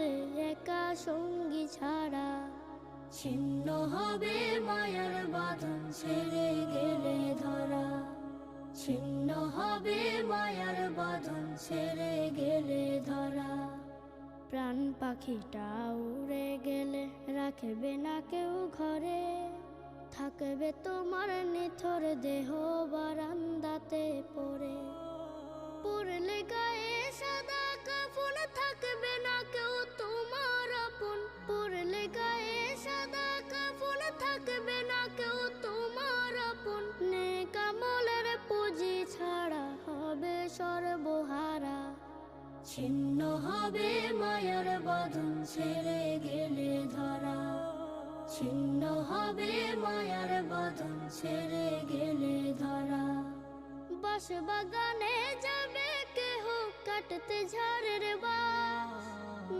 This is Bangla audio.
চলে একা সঙ্গী ছাড়া। ছিন্ন হবে মায়ার বাঁধন ছেড়ে গেলে ধরা, ছিন্ন হবে মায়ার বাঁধন ছেড়ে গেলে ধরা। প্রাণ পাখিটা উড়ে গেলে রাখবে না কেউ ঘরে, থাকবে তোমার নিথর দেহ বারান্দাতে পড়ে। পড়লে গায়ে সাদা কাফন থাকবে না কেউ তোমার আপন, পড়লে গায়ে সাদা কাফন থাকবে না কেউ তোমার আপন। নেক আমলের পুঁজি ছাড়া হবে সর্বহারা, ছিন্ন হবে মায়ার বাঁধন ছেড়ে গেলে ধরা, ছিন্ন হবে মায়ার বাঁধন ছেড়ে গেলে ধরা। বাঁশ বাগানে যাবে কেহ কাটতে ঝাড়ের বাঁশ,